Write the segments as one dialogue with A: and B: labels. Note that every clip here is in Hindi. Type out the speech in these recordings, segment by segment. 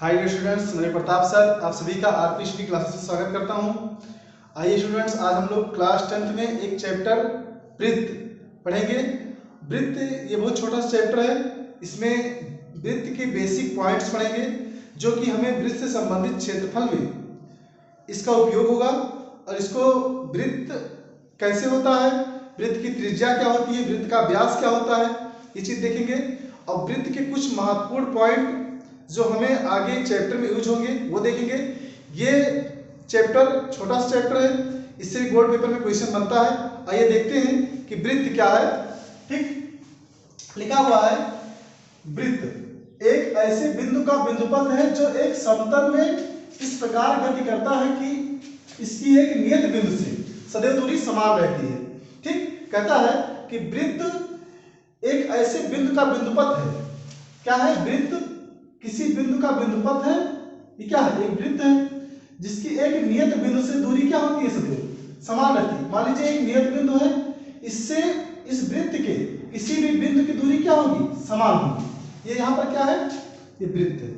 A: हाय डियर स्टूडेंट्स, मैं प्रताप सर आप सभी का आरपीएसटी क्लासेस में स्वागत करता हूं। आइए स्टूडेंट्स, आज हम लोग क्लास 10th में एक चैप्टर वृत्त पढ़ेंगे। वृत्त ये बहुत छोटा सा चैप्टर है। इसमें वृत्त के बेसिक पॉइंट्स पढ़ेंगे जो कि हमें वृत्त से संबंधित क्षेत्रफल में इसका उपयोग होगा। और इसको वृत्त कैसे होता है, वृत्त की त्रिज्या क्या होती है, वृत्त का व्यास क्या होता है, ये चीज़ देखेंगे। और वृत्त के कुछ महत्वपूर्ण पॉइंट जो हमें आगे चैप्टर में यूज होंगे वो देखेंगे। ये चैप्टर छोटा सा चैप्टर है, इससे भी बोर्ड पेपर में क्वेश्चन बनता है। आइए देखते हैं कि वृत्त क्या है। ठीक, लिखा हुआ है वृत्त एक ऐसे बिंदु का बिंदुपथ है जो एक समतल में इस प्रकार गति करता है कि इसकी एक नियत बिंदु से सदैव दूरी समान रहती है। ठीक, कहता है कि वृत्त एक ऐसे बिंदु का बिंदुपथ है। क्या है? वृत्त किसी बिंदु का बिंदुपथ है। ये क्या है? एक वृत्त है जिसकी एक नियत बिंदु से दूरी क्या होती है? सदैव समान रहती है। मान लीजिए एक नियत बिंदु है, इससे इस वृत्त के किसी भी बिंदु की दूरी क्या होगी? समान होगी। ये यहाँ पर क्या है? ये वृत्त है।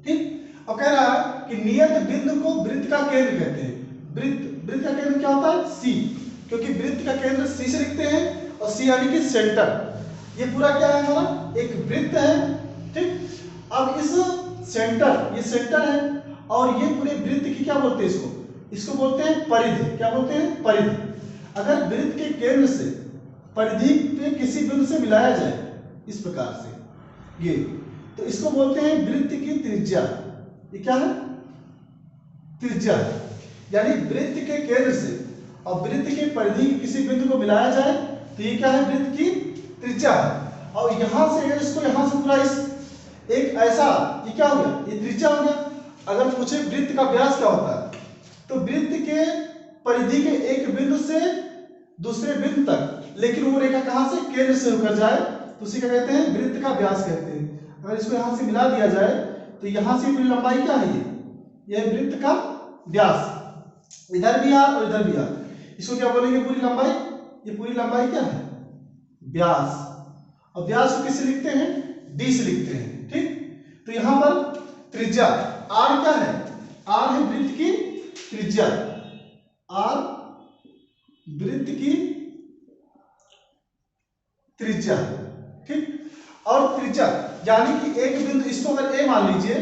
A: ठीक, और कह रहा है कि नियत बिंदु को वृत्त का केंद्र कहते हैं। वृत्त का केंद्र क्या होता है? सी, क्योंकि वृत्त का केंद्र सी से लिखते हैं और सी यानी कि सेंटर। ये पूरा क्या है? हमारा एक वृत्त है। ठीक, अब इस सेंटर, ये सेंटर है और ये पूरे वृत्त की क्या बोलते हैं? इसको बोलते हैं परिधि। क्या बोलते हैं? परिधि। अगर वृत्त के केंद्र से परिधि पे किसी बिंदु से मिलाया जाए इस प्रकार से ये, तो इसको बोलते हैं वृत्त की त्रिज्या। ये क्या है? त्रिज्या। यानी वृत्त के केंद्र से और वृत्त के परिधि की किसी बिंदु को मिलाया जाए तो ये क्या है? वृत्त की त्रिज्या है। और यहां से इसको यहां से पूरा इस एक ऐसा, ये क्या हो गया? ये त्रिज्या हो गया। अगर पूछे वृत्त का व्यास क्या होता है, तो वृत्त के परिधि के एक बिंदु से दूसरे बिंदु तक, लेकिन वो रेखा कहां से? केंद्र से होकर जाए तो उसी का कहते हैं वृत्त का व्यास कहते हैं। अगर इसको यहां से मिला दिया जाए तो यहां से पूरी लंबाई क्या है? ये वृत्त का व्यास। इधर भी आर और इधर भी आर, इसको क्या बोलेंगे? पूरी लंबाई। ये पूरी लंबाई क्या है? व्यास। और व्यास को किससे लिखते हैं? डी से लिखते हैं। ठीक, तो यहां पर त्रिज्या आर क्या है? आर है वृत्त की त्रिज्या। आर वृत्त की त्रिज्या। ठीक, और त्रिज्या यानी कि एक बिंदु, इसको अगर ए मान लीजिए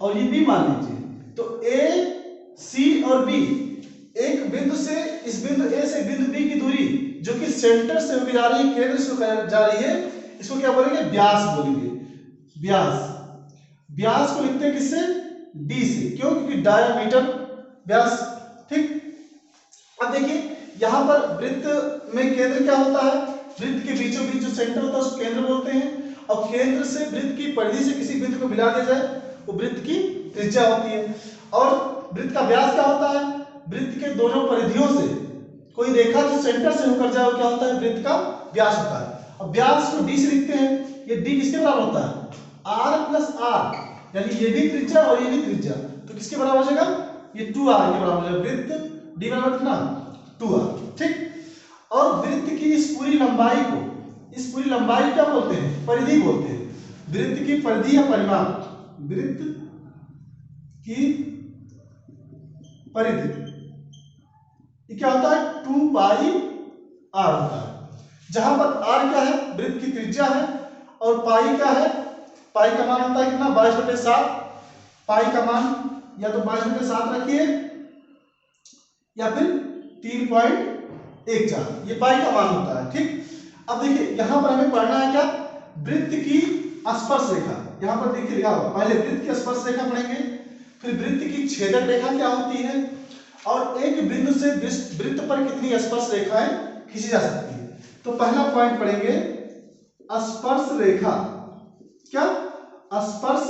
A: और ये बी मान लीजिए, तो ए सी और बी एक बिंदु से, इस बिंदु ए से बिंदु बी की दूरी जो कि सेंटर से होकर जा रही है, केंद्र से होकर जा रही है, इसको क्या बोलेंगे? व्यास बोलेंगे। व्यास। व्यास को लिखते हैं किससे? डी से। क्यों? क्योंकि डायामीटर व्यास। ठीक, अब देखिए यहां पर वृत्त में केंद्र क्या होता है? वृत्त के बीचों बीच जो सेंटर होता है उसको केंद्र बोलते हैं। और केंद्र से वृत्त की परिधि से किसी बिंदु को मिला दिया जाए वो वृत्त की त्रिज्या होती है। और वृत्त का व्यास क्या होता है? वृत्त के दोनों परिधियों से कोई रेखा जो सेंटर से होकर जाए वो क्या होता है? वृत्त का व्यास होता है। अब व्यास को डी से लिखते हैं। ये डी किसके बराबर होता है? आर प्लस आर, यानी ये भी त्रिज्या और ये भी त्रिज्या, तो किसके बराबर हो जाएगा? ये 2r के बराबर हो जाएगा। वृत्त डी बराबर कितना? 2r। ठीक, और वृत्त की इस पूरी लंबाई को, इस पूरी लंबाई क्या बोलते हैं? परिधि बोलते हैं। वृत्त की परिधि या परिमाण, वृत्त की परिधि ये क्या होता है? 2 पाई r होता है। जहां पर r क्या है? वृत्त की त्रिज्या है। और पाई क्या है? पाई का मान होता है कितना? 22/7। पाई का मान या तो 22/7 रखिए या फिर 3.14, ये पाई का मान होता है। ठीक, अब देखिए यहां पर हमें पढ़ना है क्या? वृत्त की स्पर्श रेखा। यहां पर देखिए लिखा हुआ, पहले वृत्त की स्पर्श रेखा पढ़ेंगे, फिर वृत्त की छेदक रेखा क्या होती है, और एक बिंदु से वृत्त पर कितनी स्पर्श रेखाएं खींची जा सकती है। तो पहला पॉइंट पढ़ेंगे स्पर्श रेखा। क्या? स्पर्श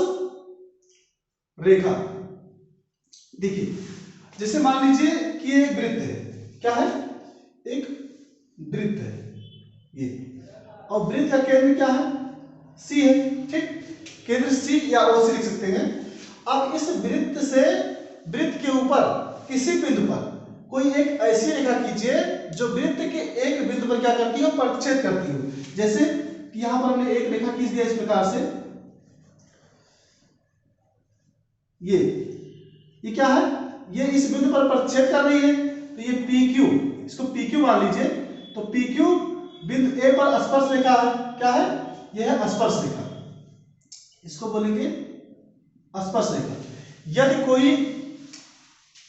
A: रेखा। देखिए जैसे मान लीजिए कि ये एक वृत्त है। क्या है? एक वृत्त है ये, और वृत्त का केंद्र क्या है? सी है। ठीक, केंद्र सी या ओ से लिख सकते हैं। अब इस वृत्त से वृत्त के ऊपर किसी बिंदु पर कोई एक ऐसी रेखा खींचिए जो वृत्त के एक बिंदु पर क्या करती हो? प्रतिच्छेद करती हो। जैसे कि यहां पर हमने एक रेखा खींच दिया इस प्रकार से, ये क्या है, ये इस बिंदु पर प्रतिच्छेद कर रही है, तो ये PQ, इसको PQ मान लीजिए। तो PQ बिंदु A पर स्पर्श रेखा है। क्या है, यह है स्पर्श रेखा, इसको बोलेंगे स्पर्श रेखा। यदि कोई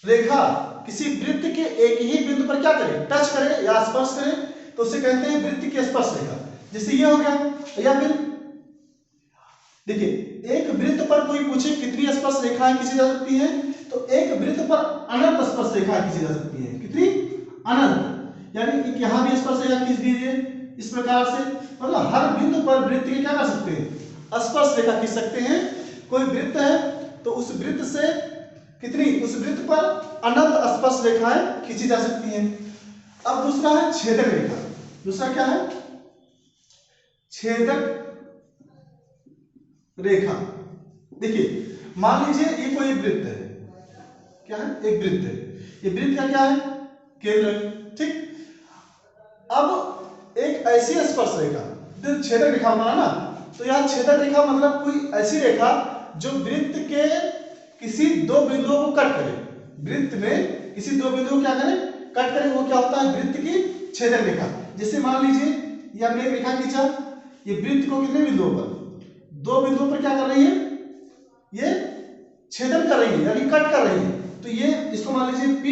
A: रेखा किसी वृत्त के एक ही बिंदु पर क्या करे, टच करे या स्पर्श करे, तो उसे कहते हैं वृत्त की स्पर्श रेखा। जैसे ये हो गया, या फिर देखिए, एक वृत्त पर कोई पूछे कितनी स्पर्श रेखाएं खींची जा सकती हैं, तो एक वृत्त पर अनंत स्पर्श रेखाएं खींची जा सकती हैं। कितनी? अनंत। यानी कि यहां भी स्पर्श रेखा खींच दीजिए इस प्रकार से, मतलब हर बिंदु पर वृत्त के क्या कर सकते हैं, स्पर्श रेखा खींच सकते हैं। कोई वृत्त है तो उस वृत्त से कितनी, उस वृत्त पर अनंत स्पर्श रेखाएं खींची जा सकती हैं। अब दूसरा है छेदक रेखा। दूसरा क्या है, छेदक रेखा। देखिए, मान लीजिए ये कोई वृत्त है, क्या है, एक वृत्त है। ये वृत्त का क्या है, केंद्र है, ठीक। अब एक ऐसी स्पर्श रेखा, छेदक रेखा बना ना, तो यह छेदक रेखा मतलब कोई ऐसी रेखा जो वृत्त के किसी दो बिंदुओं को कट करे। वृत्त में किसी दो बिंदुओं को क्या करे, कट करे, वो क्या होता है, वृत्त की छेदक रेखा। जैसे मान लीजिए ये हमने एक रेखा खींचा, ये वृत्त को कितने बिंदुओं पर, दो बिंदुओं पर क्या कर रही है, ये छेदन कर रही है, यानी कट कर रही है। तो ये इसको मान लीजिए P,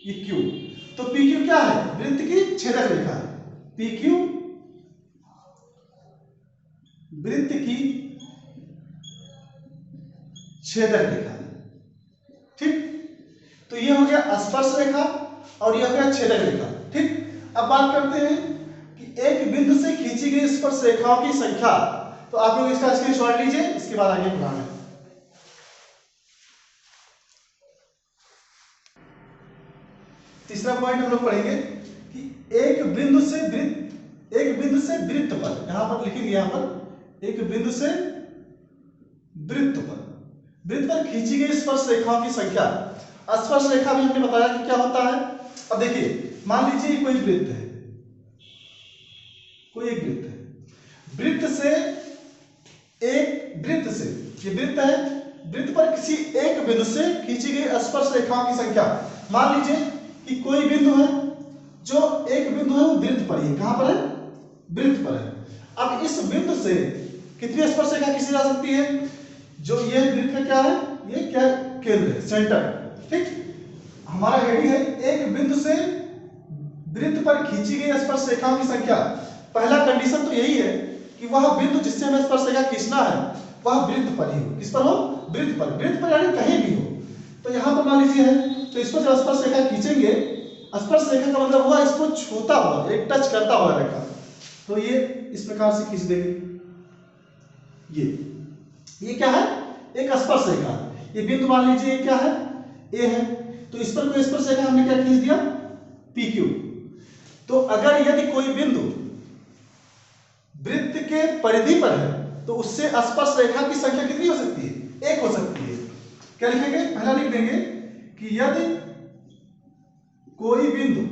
A: ये Q। तो PQ क्या है, वृत्त की छेदक रेखा है। PQ वृत्त की छेदक रेखा, ठीक। तो ये हो गया स्पर्श रेखा और ये हो गया छेदक रेखा, ठीक। अब बात करते हैं कि एक बिंदु से खींची गई स्पर्श रेखाओं की संख्या। तो आप लोग इसका स्क्रीनशॉट लीजिए, इसके बाद आगे पढ़ाना। तीसरा पॉइंट हम लोग पढ़ेंगे कि एक बिंदु से वृत्त पर, यहां पर लिखेंगे, यहां पर एक बिंदु से वृत्त पर खींची गई स्पर्श रेखाओं की संख्या। स्पर्श रेखा भी हमने बताया कि क्या होता है। अब देखिए, मान लीजिए कोई वृत्त है, कोई एक वृत्त है, वृत्त से ये वृत्त है, वृत्त पर किसी एक बिंदु से खींची गई स्पर्श रेखाओं की संख्या। मान लीजिए कि कोई बिंदु है, जो एक बिंदु है वो वृत्त पर है। कहां पर है, वृत्त पर है। अब इस बिंदु से कितनी स्पर्श रेखा खींची जा सकती है, जो ये वृत्त का क्या है, ये क्या केंद्र है, सेंटर, ठीक। हमारा हेडिंग है एक बिंदु से वृत्त पर खींची गई स्पर्श रेखाओं की संख्या। पहला कंडीशन तो यही है कि वह बिंदु जिससे हमें स्पर्श रेखा खींचना है वह वृत्त पर ही हो। किस पर हो, वृत्त पर। वृत्त पर यानी कहीं भी हो। तो यहां पर मान लीजिए है, तो इस पर जब स्पर्श रेखा खींचेंगे, स्पर्श रेखा का मतलब हुआ इसको छूता हुआ, एक टच करता हुआ रेखा, तो ये इस प्रकार से खींच देंगे। ये क्या है, एक स्पर्श रेखा। ये बिंदु मान लीजिए क्या है, ए है, तो इस पर कोई स्पर्श रेखा हमने क्या खींच दिया, PQ। तो अगर यदि कोई बिंदु वृत्त के परिधि पर है तो उससे स्पर्श रेखा की संख्या कितनी हो सकती है, एक हो सकती है। क्या लिखेंगे, पहला लिख देंगे कि यदि कोई बिंदु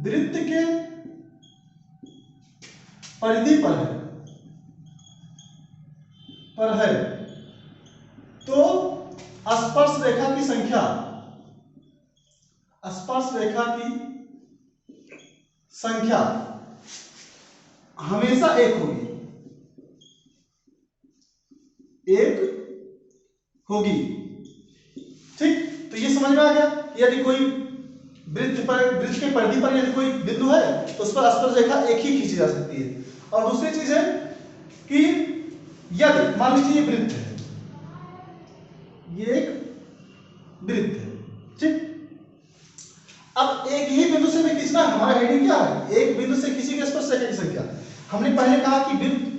A: वृत्त के परिधि पर है तो स्पर्श रेखा की संख्या, हमेशा एक होगी, ठीक। तो ये समझ में आ गया, यदि कोई वृत्त के परिधि पर यदि कोई बिंदु है तो उस पर स्पर्श रेखा एक ही खींची जा सकती है। और दूसरी चीज है कि यदि मान लीजिए ये वृत्त है, ये एक वृत्त है, ठीक। अब एक ही बिंदु से भी खींचना है। हमारा हेडिंग क्या है, एक बिंदु से खींची गई स्पर्श रेखा की संख्या। हमने पहले कहा कि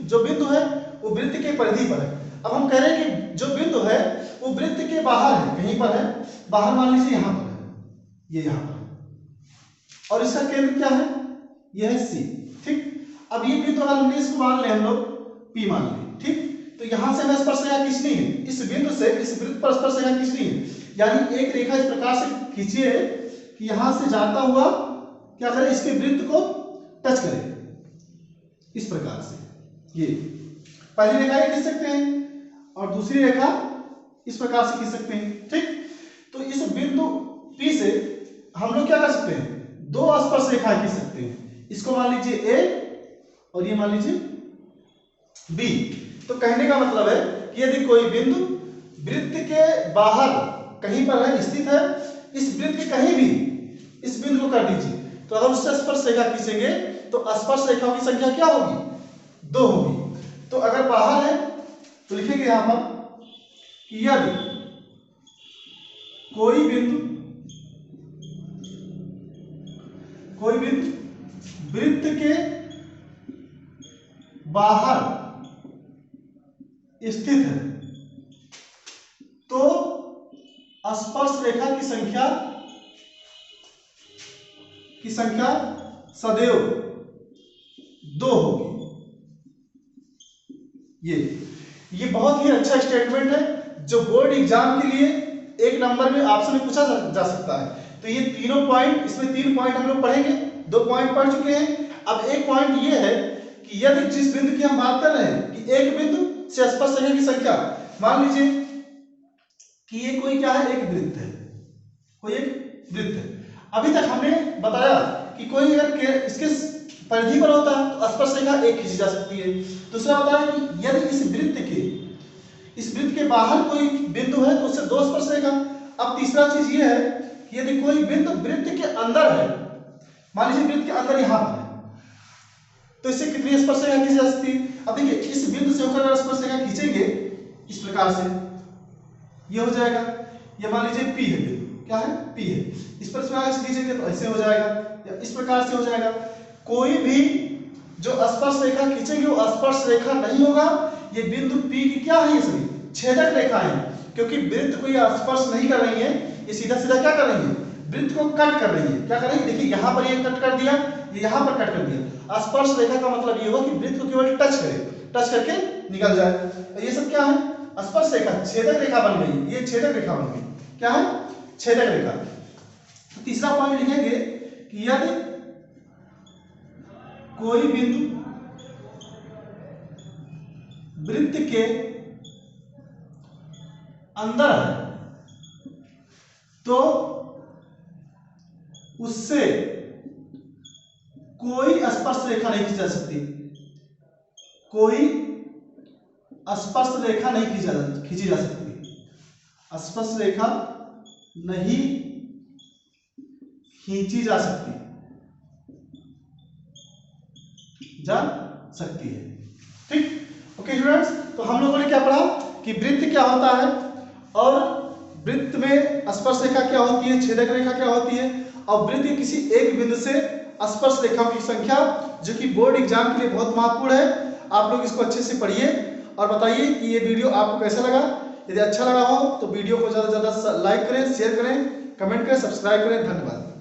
A: जो बिंदु है वो वृत्त के परिधि पर है। अब हम कह रहे हैं कि जो बिंदु है वो वृत्त के बाहर है, कहीं पर है, बाहर मान लीजिए यहां पर है, ये यहां पर है, और इसका केंद्र क्या है, यह है C, ठीक। अब ये बिंदु अगर हमने इसको मान ले, हम लोग P मान ले, ठीक। तो यहां से हमें स्पर्श रेखा खींचनी है, इस बिंदु से इस वृत्त पर स्पर्श रेखा खींचनी है। यानी एक रेखा इस प्रकार से खींचिए कि यहां से जाता हुआ क्या करे, इसके वृत्त को टच करे, इस प्रकार से। ये पहली रेखा ये खींच सकते हैं और दूसरी रेखा इस प्रकार से खींच सकते हैं। ठीक, तो इस बिंदु P से हम लोग क्या कर सकते हैं, दो स्पर्श रेखाएं खींच सकते हैं। इसको मान लीजिए A और ये मान लीजिए B। तो कहने का मतलब है कि यदि कोई बिंदु वृत्त के बाहर कहीं पर है, स्थित है, इस वृत्त के कहीं भी इस बिंदु को कर दीजिए, तो अगर उससे स्पर्श रेखा खींचेंगे तो स्पर्श रेखाओं की संख्या क्या होगी, 2 होगी। तो अगर बाहर है तो लिखेंगे यहां पर कि यदि कोई बिंदु वृत्त के बाहर स्थित है तो स्पर्श रेखा की संख्या सदैव 2 होगी। ये बहुत ही अच्छा स्टेटमेंट है जो बोर्ड एग्जाम के लिए 1 नंबर में ऑप्शन में पूछा जा सकता है। तो ये तीनों पॉइंट, इसमें 3 पॉइंट हम लोग पढ़ेंगे, 2 पॉइंट पढ़ चुके हैं। अब एक पॉइंट ये है कि यदि जिस बिंदु की हम बात कर रहे हैं कि एक बिंदु से स्पर्श रेखा की संख्या, मान लीजिए कि ये कोई क्या है, एक वृत्त है, कोई एक वृत्त है। अभी तक हमने बताया कि कोई अगर इसके परिधि पर होता है तो स्पर्श रेखा 1 खींची जा सकती है। दूसरा बताया कि यदि इस वृत्त के बाहर कोई बिंदु है तो उससे 2 स्पर्श रेखा। अब तीसरा चीज ये है कि यदि कोई बिंदु वृत्त के अंदर है, मान लीजिए वृत्त के अंदर यहां पर है, तो इससे कितनी स्पर्श रेखा खींची जा सकती है। अब देखिए इस बिंदु से होकर अगर स्पर्श रेखा खींचेंगे इस प्रकार से, ये हो जाएगा, ये मान लीजिए P है, क्या है, P है, इस पर से खींचेंगे तो ऐसे हो जाएगा या इस प्रकार से हो जाएगा। कोई भी जो स्पर्श रेखा खींचेंगे वो स्पर्श रेखा नहीं होगा। ये बिंदु P की क्या है, ये सभी छेदक रेखाएं हैं, क्योंकि वृत्त को ये स्पर्श नहीं कर रही है, ये सीधा सीधा क्या कर रही है, वृत्त को कट कर रही है। क्या कर रही है, देखिए यहां पर ये कट कर दिया, ये यहां पर कट कर दिया। स्पर्श रेखा का मतलब ये होगा कि वृत्त को केवल टच करे, टच करके निकल जाए। ये सब क्या है, स्पर्श रेखा, छेदक रेखा बन गई, ये छेदक रेखा बन गई, क्या है, छेदक रेखा। तीसरा पॉइंट लिखेंगे कि यदि कोई बिंदु वृत्त के अंदर है तो उससे कोई स्पर्श रेखा नहीं खींची जा सकती, कोई स्पर्श रेखा नहीं खींची जा सकती, स्पर्श रेखा नहीं खींची जा सकती है। ठीक, ओके स्टूडेंट्स, तो हम लोगों ने क्या पढ़ा कि वृत्त क्या होता है और वृत्त में स्पर्श रेखा क्या होती है, छेदक रेखा क्या होती है, और वृत्त के किसी एक बिंदु से स्पर्श रेखाओं की संख्या, जो कि बोर्ड एग्जाम के लिए बहुत महत्वपूर्ण है। आप लोग इसको अच्छे से पढ़िए और बताइए कि ये वीडियो आपको कैसा लगा। यदि अच्छा लगा हो तो वीडियो को ज़्यादा से ज़्यादा लाइक करें, शेयर करें, कमेंट करें, सब्सक्राइब करें। धन्यवाद।